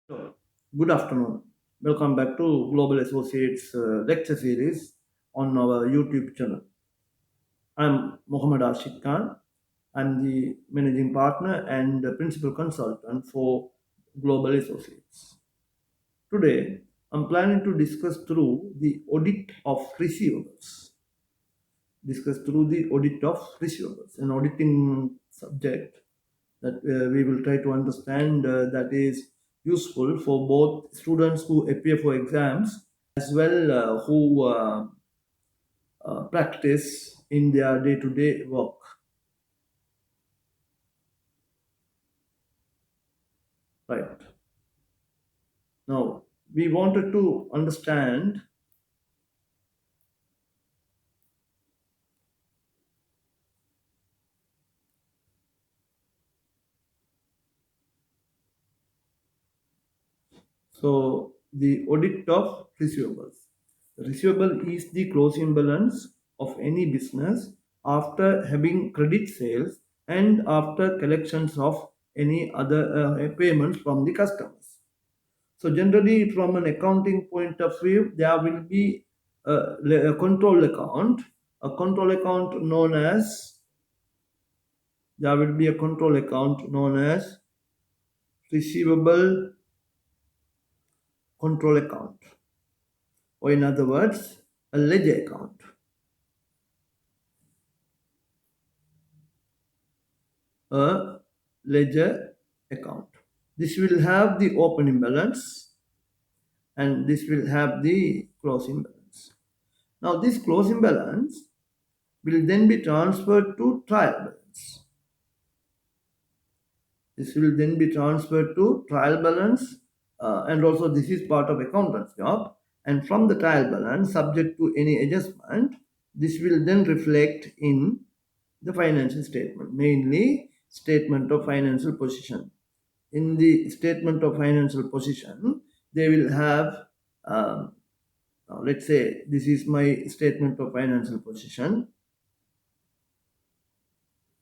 Hello. Good afternoon. Welcome back to Global Associates lecture series on our YouTube channel. I'm Mohammed Ashik Khan. I'm the managing partner and the principal consultant for Global Associates. Today, I'm planning to discuss through the audit of receivables. An auditing subject that we will try to understand that is useful for both students who appear for exams as well who practice in their day-to-day work. Right. Now, we wanted to understand. So, the audit of receivables. Receivable is the closing balance of any business after having credit sales and after collections of any other payments from the customers. So, generally, from an accounting point of view, there will be a control account, known as there will be a control account known as receivable control account, or in other words, a ledger account. A ledger account. This will have the opening balance and this will have the closing balance. Now, this closing balance will then be transferred to trial balance. This will then be transferred to trial balance, and also this is part of accountant's job. And from the trial balance, subject to any adjustment, this will then reflect in the financial statement, mainly statement of financial position. In the statement of financial position, they will have, now let's say this is my statement of financial position.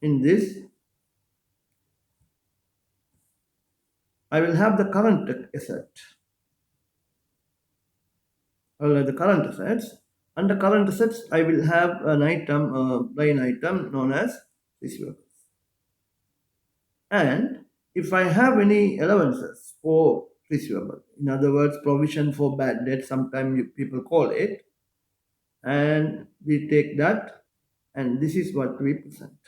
In this, I will have the current asset. I will have the current assets. Under current assets, I will have an item, line item known as receivables. And if I have any allowances for receivable, in other words, provision for bad debt, sometimes people call it, and we take that, and this is what we present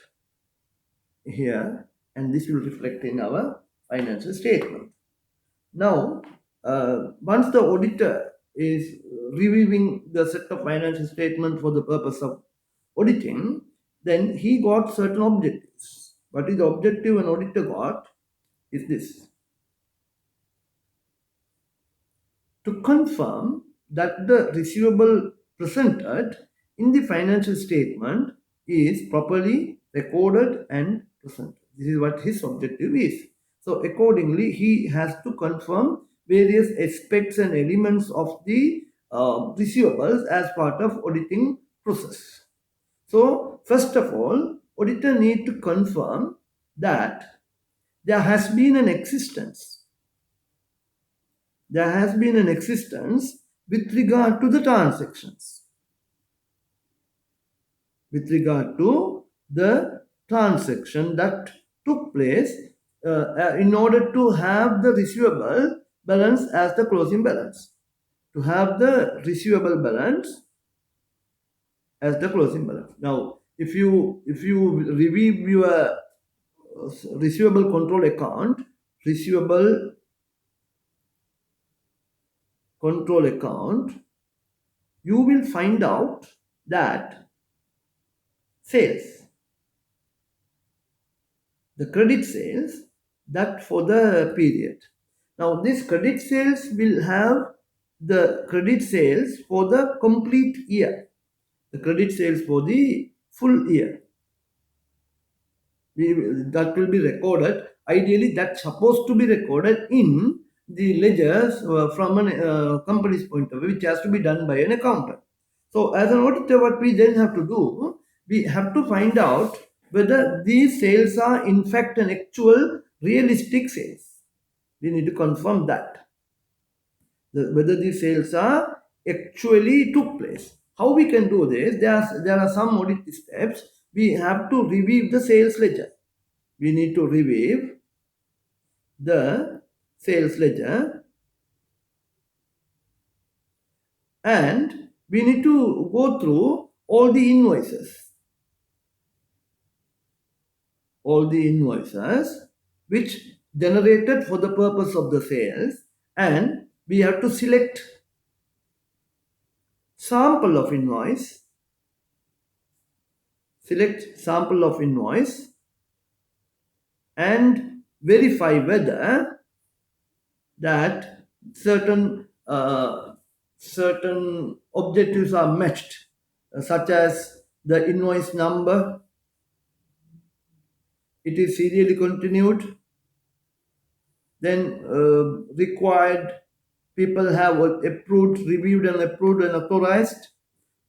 here, and this will reflect in our financial statement. Now, once the auditor is reviewing the set of financial statement for the purpose of auditing, then he got certain objectives. What is the objective an auditor got is this: to confirm that the receivable presented in the financial statement is properly recorded and presented. This is what his objective is. So, accordingly, he has to confirm various aspects and elements of the receivables as part of auditing process. So, first of all, auditor need to confirm that there has been an existence with regard to the transactions. With regard to the transaction that took place in order to have the receivable balance as the closing balance. To have the receivable balance as the closing balance. Now, if you review your receivable control account, receivable control account, you will find out that sales, the credit sales, that for the period. Now, this credit sales will have the credit sales for the complete year, the credit sales for the full year. That will be recorded. Ideally, that's supposed to be recorded in the ledgers from a company's point of view, which has to be done by an accountant. So, as an auditor, what we then have to do, we have to find out whether these sales are in fact an actual realistic sales. We need to confirm that whether these sales are actually took place. How we can do this? There are some audit steps. We have to review the sales ledger. We need to review the sales ledger, and we need to go through all the invoices which generated for the purpose of the sales, and we have to select sample of invoice, and verify whether that certain objectives are matched, such as the invoice number, it is serially continued, then required people have approved, reviewed and approved and authorized,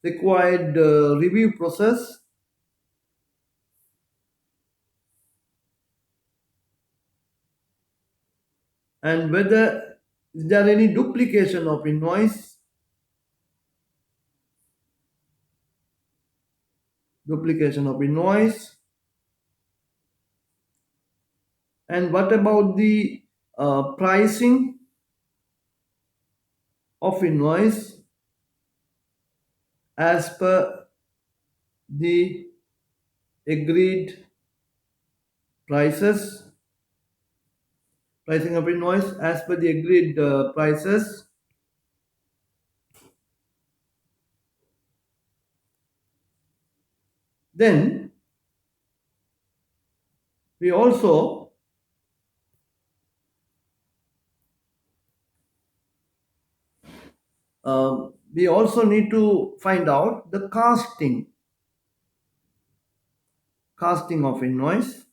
required review process, and whether is there any duplication of invoice, and what about the pricing of invoice as per the agreed prices, pricing of invoice as per the agreed prices. Then we also need to find out the casting of invoice,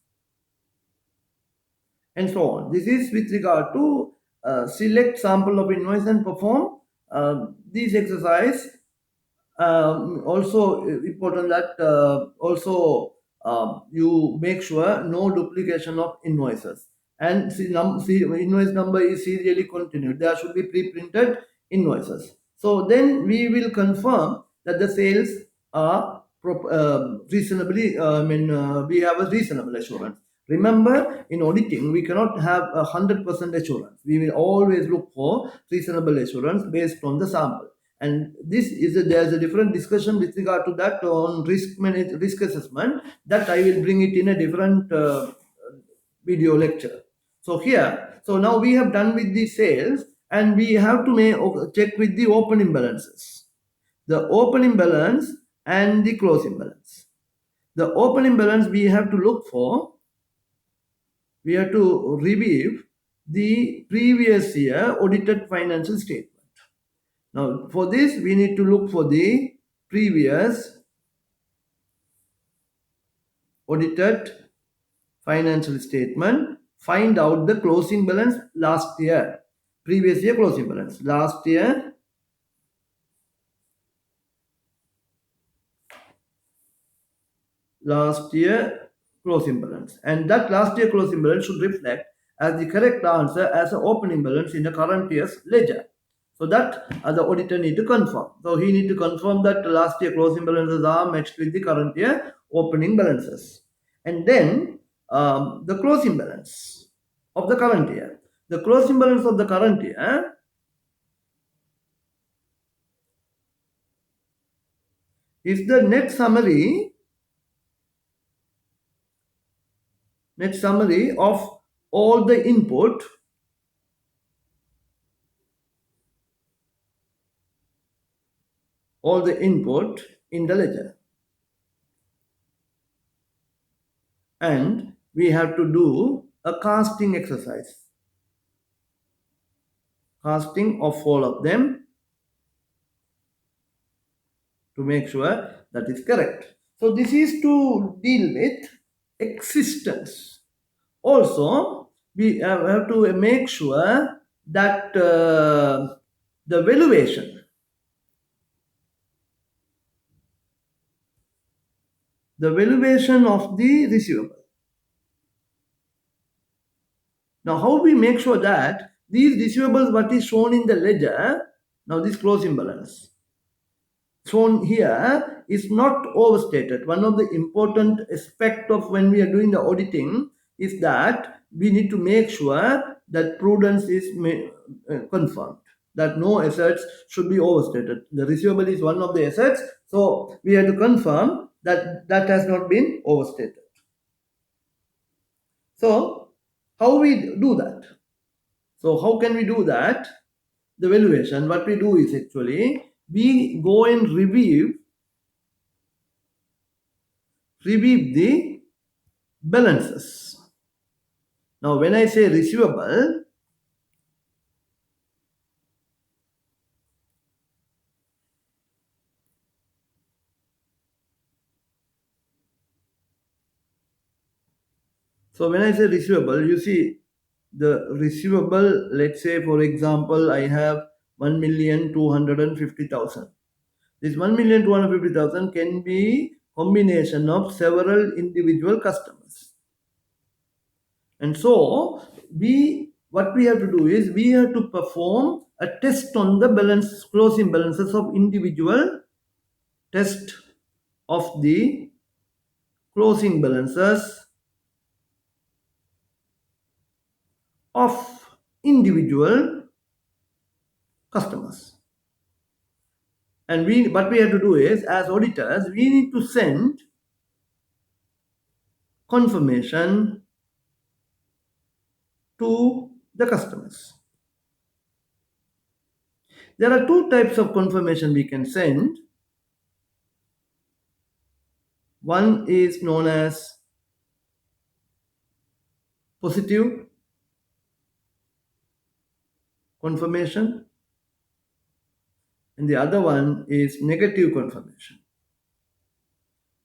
and so on. This is with regard to select sample of invoice and perform these exercise. Also important that you make sure no duplication of invoices, and invoice number is serially continued. There should be pre-printed invoices. So then we will confirm that the sales are reasonably. We have a reasonable assurance. Remember, in auditing, we cannot have 100% assurance. We will always look for reasonable assurance based on the sample. And there's a different discussion with regard to that on risk assessment, that I will bring it in a different video lecture. So now we have done with the sales, and we have to check with the opening balances, the opening balance and the closing balance. The opening balance we have to look for, we have to review the previous year audited financial statement. Now, for this, we need to look for the previous audited financial statement, find out the closing balance last year, previous year closing balance, last year closing balance, and that last year closing balance should reflect as the correct answer as an opening balance in the current year's ledger. So that the auditor need to confirm. So he need to confirm that the last year closing balances are matched with the current year opening balances. And then the closing balance of the current year. The closing balance of the current year is the net summary of all the input in the ledger. And we have to do a casting exercise. Casting of all of them to make sure that is correct. So this is to deal with existence. Also, we have to make sure that the valuation of the receivable, Now, how we make sure that these receivables, what is shown in the ledger, now this closing balance shown here is not overstated. One of the important aspect of when we are doing the auditing is that we need to make sure that prudence is confirmed, that no assets should be overstated. The receivable is one of the assets, so we have to confirm that that has not been overstated. So how we do that? So how can we do that? The valuation, what we do is actually we go and review the balances. Now, when I say receivable, so when I say receivable, you see the receivable, let's say for example, I have 1,250,000. This 1,250,000 can be combination of several individual customers. And so what we have to do is we have to perform a test on the balance closing balances of individual test of the closing balances of individual customers. And what we have to do is, as auditors, we need to send confirmation to the customers. There are two types of confirmation we can send. One is known as positive confirmation, and the other one is negative confirmation.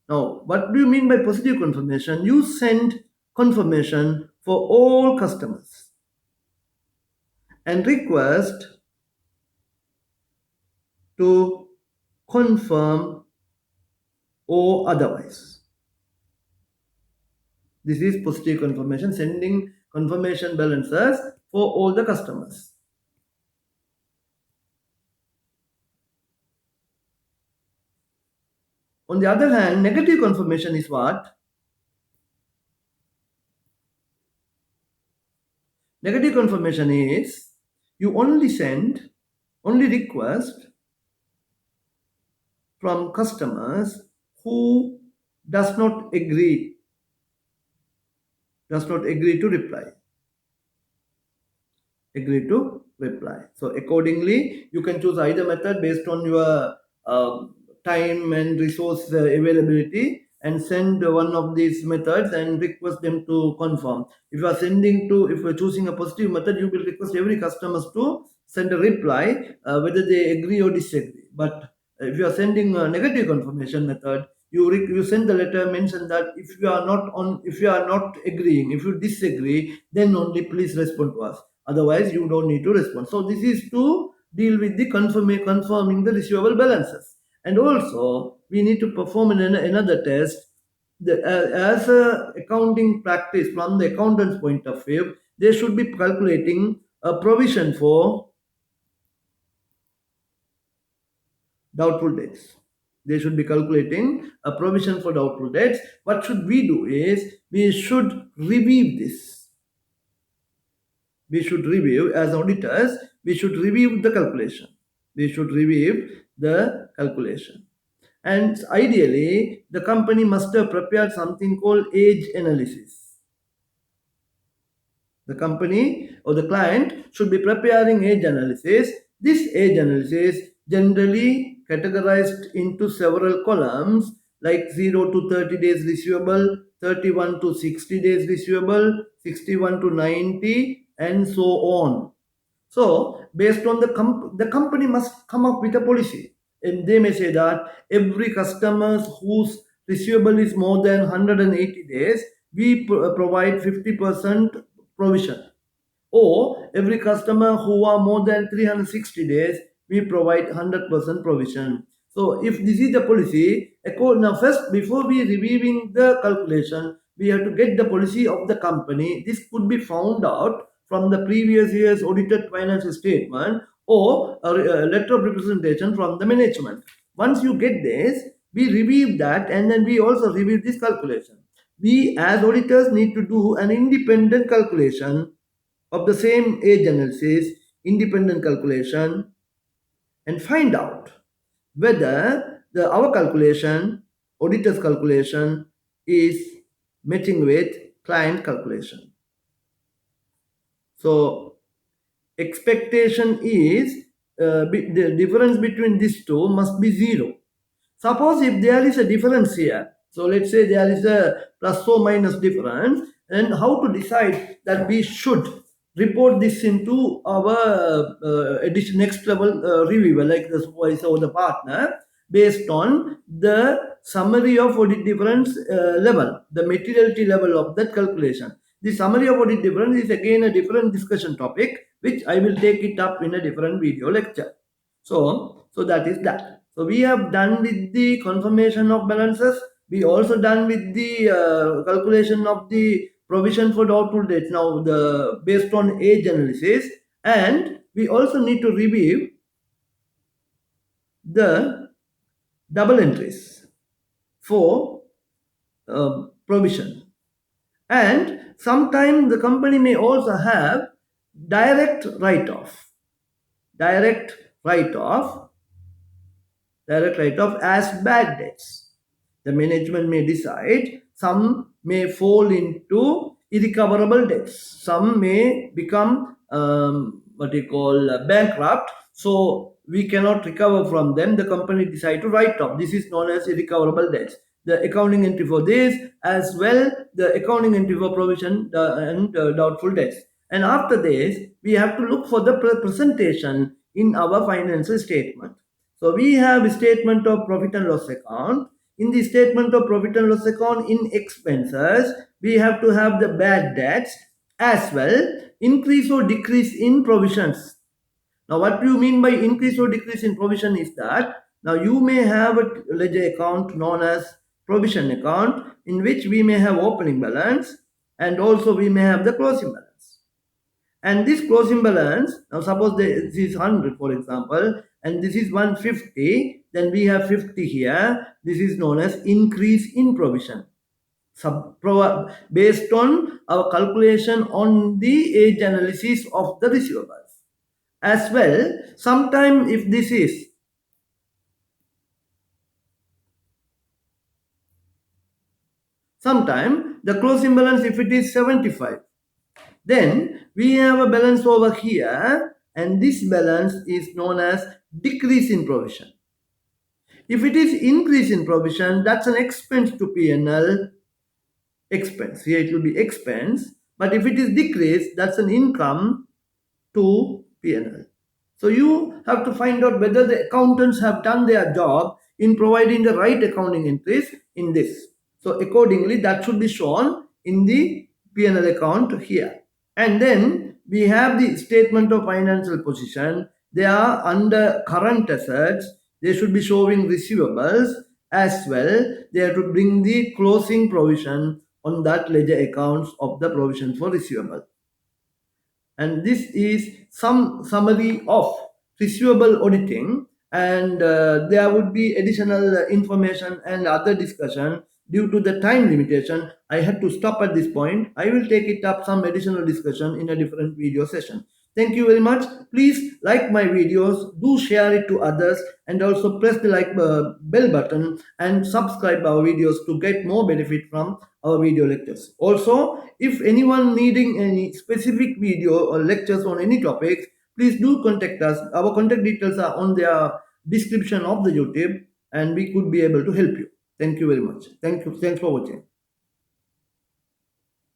Now, what do you mean by positive confirmation? You send confirmation for all customers and request to confirm or otherwise. This is positive confirmation, sending confirmation balances for all the customers. On the other hand, negative confirmation is what? Negative confirmation is you only request from customers who does not agree to reply. So accordingly, you can choose either method based on your time and resource availability, and send one of these methods and request them to confirm. If you are choosing a positive method, you will request every customers to send a reply whether they agree or disagree. But if you are sending a negative confirmation method, you send the letter, mention that if you are not agreeing, if you disagree, then only please respond to us. Otherwise, you don't need to respond. So this is to deal with the confirming the receivable balances. And also, we need to perform another test. As a accounting practice from the accountant's point of view, they should be calculating a provision for doubtful debts. They should be calculating a provision for doubtful debts. What should we do is we should review this. We should review, as auditors, we should review the calculation. And ideally, the company must have prepared something called age analysis. The company or the client should be preparing age analysis. This age analysis generally categorized into several columns like 0 to 30 days receivable, 31 to 60 days receivable, 61 to 90, and so on. So based on the company must come up with a policy, and they may say that every customer whose receivable is more than 180 days, we provide 50% provision, or every customer who are more than 360 days, we provide 100% provision. So if this is the policy, now first, before we reviewing the calculation, we have to get the policy of the company. This could be found out from the previous year's audited financial statement or a letter of representation from the management. Once you get this, we review that and then we also review this calculation. We as auditors need to do an independent calculation of the same age analysis, independent calculation, and find out whether our calculation, auditor's calculation, is matching with client calculation. So expectation is the difference between these two must be 0. Suppose if there is a difference here, so let's say there is a plus or minus difference, and how to decide that we should report this into our next level reviewer, like the supervisor or the partner, based on the summary of audit difference level, the materiality level of that calculation. The summary of audit difference is again a different discussion topic, which I will take it up in a different video lecture. So that is that. So we have done with the confirmation of balances. We also done with the calculation of the provision for doubtful debts. Now the based on age analysis, and we also need to review the double entries for provision. And sometimes the company may also have direct write-off. Direct write-off as bad debts. The management may decide some may fall into irrecoverable debts. Some may become bankrupt. So we cannot recover from them. The company decide to write off. This is known as irrecoverable debts. The accounting entry for this, as well the accounting entry for provision and doubtful debts. And after this, we have to look for the presentation in our financial statement. So we have a statement of profit and loss account. In the statement of profit and loss account, in expenses, we have to have the bad debts as well, increase or decrease in provisions. Now, what do you mean by increase or decrease in provision is that now you may have a ledger account known as provision account, in which we may have opening balance and also we may have the closing balance. And this closing balance, now suppose this is 100 for example, and this is 150, then we have 50 here. This is known as increase in provision. Based on our calculation on the age analysis of the receivables. As well, sometime if this is sometime the closing balance, if it is 75, then we have a balance over here, and this balance is known as decrease in provision. If it is increase in provision, that's an expense to P&L expense. Here it will be expense, but if it is decrease, that's an income to P&L. So you have to find out whether the accountants have done their job in providing the right accounting entries in this. So accordingly, that should be shown in the P&L account here. And then we have the statement of financial position. They are under current assets. They should be showing receivables as well. They have to bring the closing provision on that ledger accounts of the provision for receivable. And this is some summary of receivable auditing, and there would be additional information and other discussion. Due to the time limitation, I had to stop at this point. I will take it up some additional discussion in a different video session. Thank you very much. Please like my videos, do share it to others, and also press the like bell button and subscribe our videos to get more benefit from our video lectures. Also, if anyone needing any specific video or lectures on any topics, please do contact us. Our contact details are on the description of the YouTube, and we could be able to help you. Thank you very much. Thank you. Thanks for watching.